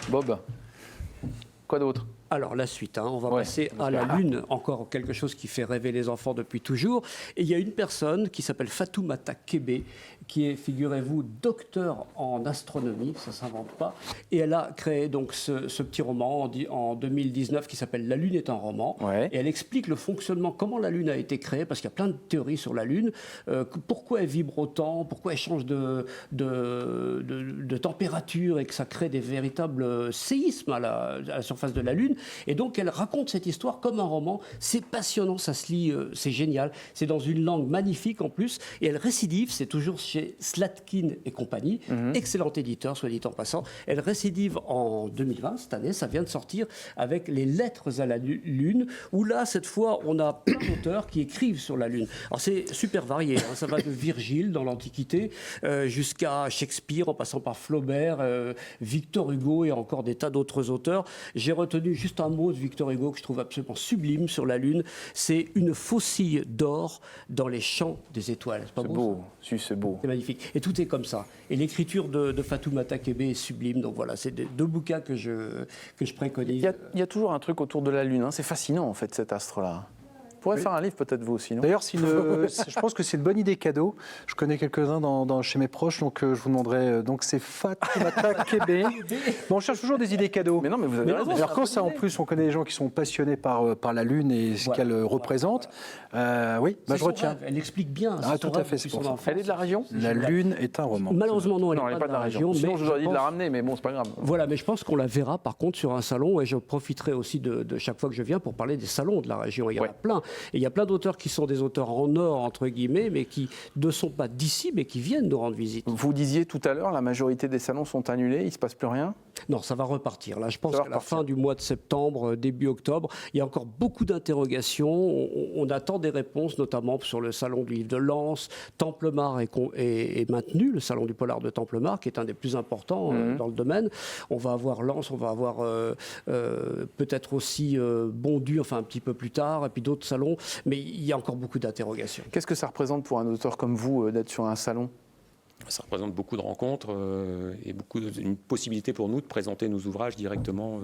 Bob, quoi d'autre? Alors la suite, on va passer à la Lune, encore quelque chose qui fait rêver les enfants depuis toujours. Et il y a une personne qui s'appelle Fatoumata Kébé, qui est, figurez-vous, docteur en astronomie, ça ne s'invente pas. Et elle a créé donc ce petit roman en 2019 qui s'appelle La Lune est un roman. Ouais. Et elle explique le fonctionnement, comment la Lune a été créée, parce qu'il y a plein de théories sur la Lune, pourquoi elle vibre autant, pourquoi elle change de température et que ça crée des véritables séismes à la surface de la Lune. Et donc elle raconte cette histoire comme un roman. C'est passionnant, ça se lit, c'est génial. C'est dans une langue magnifique en plus. Et elle récidive, c'est toujours chez Slatkin et compagnie, excellent éditeur, soit dit en passant. Elle récidive en 2020, cette année, ça vient de sortir avec les lettres à la Lune, où là, cette fois, on a plein d'auteurs qui écrivent sur la Lune. Alors c'est super varié, ça va de Virgile dans l'Antiquité jusqu'à Shakespeare, en passant par Flaubert, Victor Hugo et encore des tas d'autres auteurs. J'ai retenu juste un mot de Victor Hugo que je trouve absolument sublime sur la Lune, c'est une faucille d'or dans les champs des étoiles. C'est beau, si, c'est beau. C'est magnifique. Et tout est comme ça. Et l'écriture de Fatoumata Kébé est sublime. Donc voilà, c'est deux bouquins que je préconise. Il y a toujours un truc autour de la Lune, c'est fascinant en fait cet astre-là. Vous pourrez faire un livre peut-être vous aussi, non? D'ailleurs, je pense que c'est une bonne idée cadeau. Je connais quelques-uns chez mes proches, donc je vous demanderai. Donc c'est Fatoumata Kébé. Bon, on cherche toujours des idées cadeaux. Mais non, mais vous avez raison. Alors quand ça, en plus, on connaît des gens qui sont passionnés par la Lune et ce qu'elle représente. Oui, je retiens. Rêve. Elle explique bien. Tout à fait, c'est pour ça. Elle est de la région? La Lune est un roman. Malheureusement, non, elle n'est pas de la région. Sinon, Mais je vous aurais dit de la ramener, mais bon, c'est pas grave. Voilà, mais je pense qu'on la verra par contre sur un salon, et je profiterai aussi de chaque fois que je viens pour parler des salons de la région. Il y en a plein. Et il y a plein d'auteurs qui sont des auteurs en or, entre guillemets, mais qui ne sont pas d'ici, mais qui viennent nous rendre visite. Vous disiez tout à l'heure, la majorité des salons sont annulés, il ne se passe plus rien? Non, ça va repartir. Là, je pense qu'à la fin du mois de septembre, début octobre, il y a encore beaucoup d'interrogations. On attend des réponses, notamment sur le salon du livre de Lens. Templemar est maintenu, le salon du polar de Templemar, qui est un des plus importants dans le domaine. On va avoir Lens, on va avoir peut-être aussi Bondu, enfin un petit peu plus tard, et puis d'autres salons. Mais il y a encore beaucoup d'interrogations. Qu'est-ce que ça représente pour un auteur comme vous d'être sur un salon? Ça représente beaucoup de rencontres et une possibilité pour nous de présenter nos ouvrages directement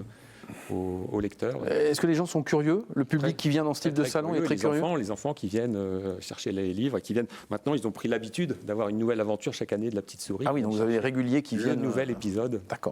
aux lecteurs. Est-ce que les gens sont curieux? Le public qui vient dans ce type de salon est très curieux? Les enfants qui viennent chercher les livres, qui viennent. Maintenant, ils ont pris l'habitude d'avoir une nouvelle aventure chaque année de la petite souris. Ah oui, donc vous avez des réguliers qui viennent. Un nouvel épisode. D'accord.